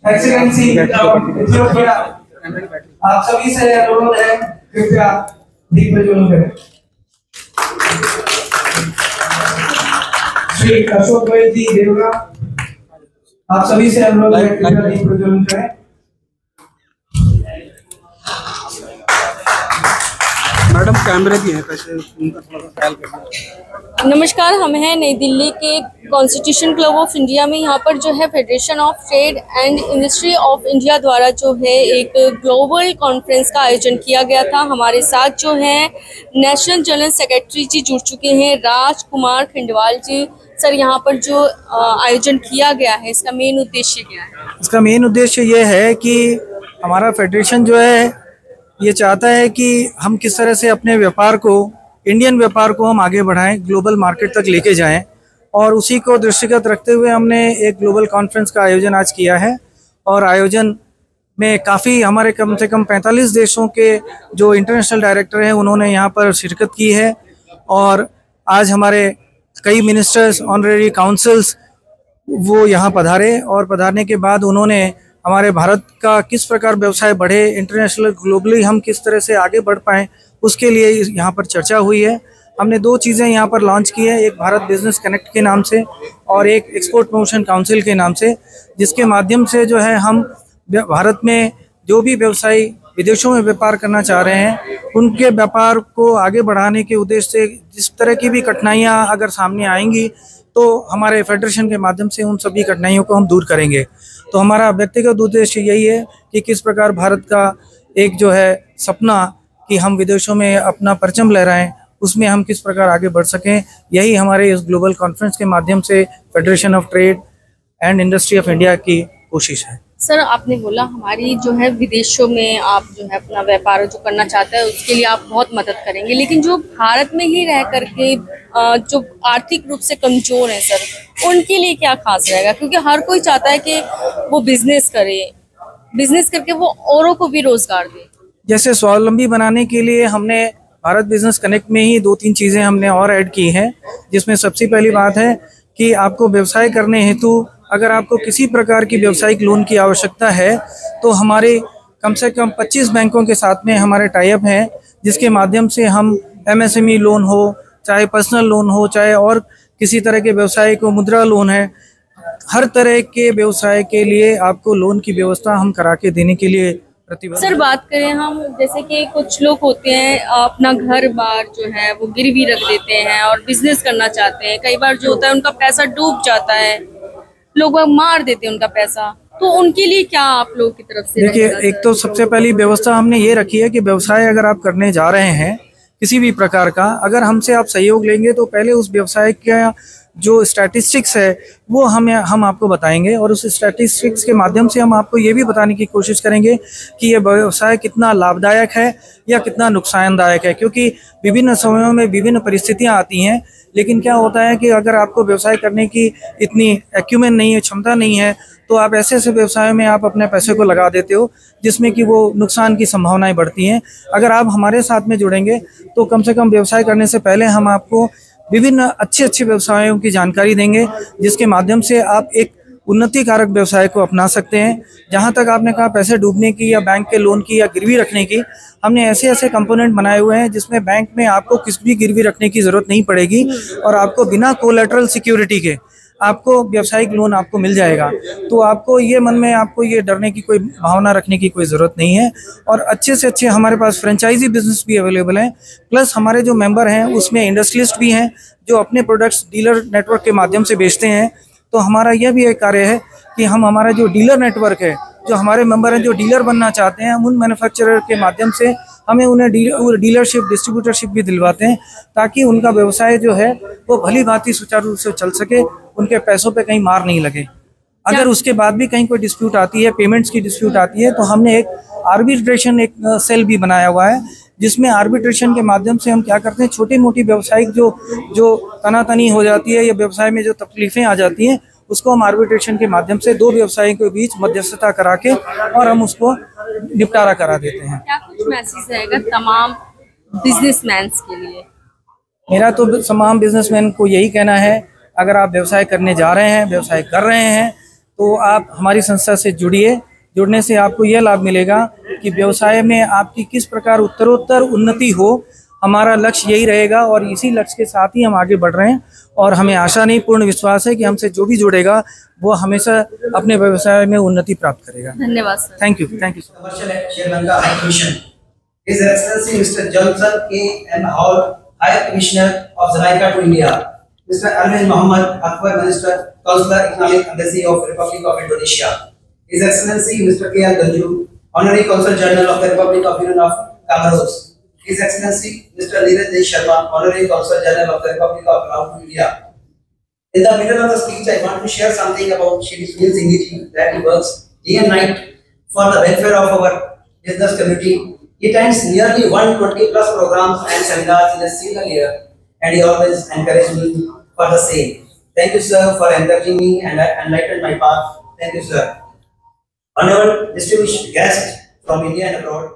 Excellency Ethiopia, आप सभी से अनुरोध है कृपया दीप प्रज्वलन करें। श्री अशोक गोयल जी देवरा, आप सभी से अनुरोध है कृपया दीप प्रज्वलन करें। मैडम कैमरे भी हैं, कैसे उनका थोड़ा सा ख्याल करें। नमस्कार, हम हैं नई दिल्ली के कॉन्स्टिट्यूशन क्लब ऑफ इंडिया में। यहाँ पर जो है federation of trade and industry of India द्वारा जो है एक ग्लोबल कॉन्फ्रेंस का आयोजन किया गया था। हमारे साथ जो है नेशनल जनरल सेक्रेटरी जी जुड़ चुके हैं, राजकुमार खंडवाल जी। सर, यहाँ पर जो आयोजन किया गया है इसका मेन उद्देश्य क्या है? इसका मेन उद्देश्य ये है कि हमारा फेडरेशन जो है ये चाहता है कि हम किस तरह से अपने व्यापार को, इंडियन व्यापार को हम आगे बढ़ाएं, ग्लोबल मार्केट तक लेके जाएं, और उसी को दृष्टिगत रखते हुए हमने एक ग्लोबल कॉन्फ्रेंस का आयोजन आज किया है। और आयोजन में काफ़ी हमारे कम से कम 45 देशों के जो इंटरनेशनल डायरेक्टर हैं उन्होंने यहाँ पर शिरकत की है। और आज हमारे कई मिनिस्टर्स, ऑनरेरी काउंसिल्स वो यहाँ पधारे, और पधारने के बाद उन्होंने हमारे भारत का किस प्रकार व्यवसाय बढ़े, इंटरनेशनल ग्लोबली हम किस तरह से आगे बढ़ पाएँ, उसके लिए यहाँ पर चर्चा हुई है। हमने दो चीज़ें यहाँ पर लॉन्च की है, एक भारत बिजनेस कनेक्ट के नाम से और एक एक्सपोर्ट प्रमोशन काउंसिल के नाम से, जिसके माध्यम से जो है हम भारत में जो भी व्यवसायी विदेशों में व्यापार करना चाह रहे हैं उनके व्यापार को आगे बढ़ाने के उद्देश्य से जिस तरह की भी कठिनाइयाँ अगर सामने आएंगी तो हमारे फेडरेशन के माध्यम से उन सभी कठिनाइयों को हम दूर करेंगे। तो हमारा व्यक्तिगत उद्देश्य यही है कि किस प्रकार भारत का एक जो है सपना कि हम विदेशों में अपना परचम लहराएं, उसमें हम किस प्रकार आगे बढ़ सकें, यही हमारे इस ग्लोबल कॉन्फ्रेंस के माध्यम से federation of trade and industry of India की कोशिश है। सर, आपने बोला हमारी जो है विदेशों में आप जो है अपना व्यापार जो करना चाहते हैं उसके लिए आप बहुत मदद करेंगे, लेकिन जो भारत में ही रह करके जो आर्थिक रूप से कमजोर हैं सर, उनके लिए क्या खास रहेगा? क्योंकि हर कोई चाहता है कि वो बिजनेस करे, बिजनेस करके वो औरों को भी रोजगार दे। जैसे स्वावलंबी बनाने के लिए हमने भारत बिजनेस कनेक्ट में ही 2-3 चीज़ें हमने और ऐड की हैं, जिसमें सबसे पहली बात है कि आपको व्यवसाय करने हेतु अगर आपको किसी प्रकार की व्यावसायिक लोन की आवश्यकता है तो हमारे कम से कम 25 बैंकों के साथ में हमारे टाई अप हैं, जिसके माध्यम से हम MSME लोन हो, चाहे पर्सनल लोन हो, चाहे और किसी तरह के व्यवसाय को मुद्रा लोन है, हर तरह के व्यवसाय के लिए आपको लोन की व्यवस्था हम करा के देने के लिए प्रतिबद्ध। सर, बात करें हम, जैसे कि कुछ लोग होते हैं अपना घर बार जो है वो गिरवी रख देते हैं और बिजनेस करना चाहते हैं, कई बार जो होता है उनका पैसा डूब जाता है, लोग मार देते हैं उनका पैसा, तो उनके लिए क्या आप लोग की तरफ से? देखिए, एक तो सबसे पहली व्यवस्था हमने ये रखी है कि व्यवसाय अगर आप करने जा रहे हैं किसी भी प्रकार का, अगर हमसे आप सहयोग लेंगे तो पहले उस व्यवसाय का जो स्टैटिस्टिक्स है वो हम आपको बताएंगे, और उस स्टैटिस्टिक्स के माध्यम से हम आपको ये भी बताने की कोशिश करेंगे कि ये व्यवसाय कितना लाभदायक है या कितना नुकसानदायक है। क्योंकि विभिन्न समयों में विभिन्न परिस्थितियां आती हैं, लेकिन क्या होता है कि अगर आपको व्यवसाय करने की इतनी एक्यूमेन नहीं है, क्षमता नहीं है, तो आप ऐसे ऐसे व्यवसायों में आप अपने पैसे को लगा देते हो जिसमें कि वो नुकसान की संभावनाएं बढ़ती हैं। अगर आप हमारे साथ में जुड़ेंगे तो कम से कम व्यवसाय करने से पहले हम आपको विभिन्न अच्छे व्यवसायों की जानकारी देंगे, जिसके माध्यम से आप एक उन्नति कारक व्यवसाय को अपना सकते हैं। जहां तक आपने कहा पैसे डूबने की या बैंक के लोन की या गिरवी रखने की, हमने ऐसे ऐसे कंपोनेंट बनाए हुए हैं जिसमें बैंक में आपको किसी भी गिरवी रखने की ज़रूरत नहीं पड़ेगी और आपको बिना कोलैटरल सिक्योरिटी के आपको व्यावसायिक लोन आपको मिल जाएगा। तो आपको ये मन में आपको ये डरने की कोई भावना रखने की कोई ज़रूरत नहीं है। और अच्छे से अच्छे हमारे पास फ्रेंचाइजी बिजनेस भी अवेलेबल हैं, प्लस हमारे जो मेंबर हैं उसमें इंडस्ट्रियलिस्ट भी हैं जो अपने प्रोडक्ट्स डीलर नेटवर्क के माध्यम से बेचते हैं। तो हमारा यह भी एक कार्य है कि हम हमारा जो डीलर नेटवर्क है, जो हमारे मेंबर हैं जो डीलर बनना चाहते हैं, उन मैन्युफैक्चरर के माध्यम से हमें उन्हें डीलरशिप, डिस्ट्रीब्यूटरशिप भी दिलवाते हैं, ताकि उनका व्यवसाय जो है वो भली भांति सुचारू रूप से चल सके, उनके पैसों पे कहीं मार नहीं लगे। अगर उसके बाद भी कहीं कोई डिस्प्यूट आती है, पेमेंट्स की डिस्प्यूट आती है, तो हमने एक आर्बिट्रेशन एक सेल भी बनाया हुआ है, जिसमें आर्बिट्रेशन के माध्यम से हम क्या करते हैं, छोटी मोटी व्यवसायिक जो तनातनी हो जाती है या व्यवसाय में जो तकलीफें आ जाती हैं, उसको हम आर्बिट्रेशन के माध्यम से दो व्यवसायियों के बीच मध्यस्थता करा के और हम उसको निपटारा करा देते हैं। क्या कुछ मैसेज रहेगा तमाम बिजनेसमैन के लिए? मेरा तो तमाम बिजनेसमैन को यही कहना है, अगर आप व्यवसाय करने जा रहे हैं, व्यवसाय कर रहे हैं, तो आप हमारी संस्था से जुड़िए। जुड़ने से आपको यह लाभ मिलेगा कि व्यवसाय में आपकी किस प्रकार उत्तरोत्तर उन्नति हो, हमारा लक्ष्य यही रहेगा और इसी लक्ष्य के साथ ही हम आगे बढ़ रहे हैं। और हमें आशा नहीं, पूर्ण विश्वास है कि हमसे जो भी जुड़ेगा वो हमेशा अपने व्यवसाय में उन्नति प्राप्त करेगा। धन्यवाद sir. Thank you. Commercial at Sri Lanka High Commission. His Excellency Mr. Johnson K. M. Hall, High Commissioner of Jamaica to India. Mr. Alvin Muhammad Akbar, Minister, Consular Economic Embassy of Republic of Indonesia. His Excellency Mr. K. L. Ganju, Honorary Consul General of the Republic of Union of Comoros. His Excellency Mr. Neeraj J. Sharma, Honorary Consul General of the Republic of Laos to India. In the middle of the speech, I want to share something about Shri Sunil Singh ji, that he works day and night for the welfare of our business community. He attends nearly 120 plus programs and seminars in a single year, and he always encourages me for the same. Thank you, sir, for encouraging me and enlightened my path. Thank you, sir. Honorable distinguished guests from India and abroad.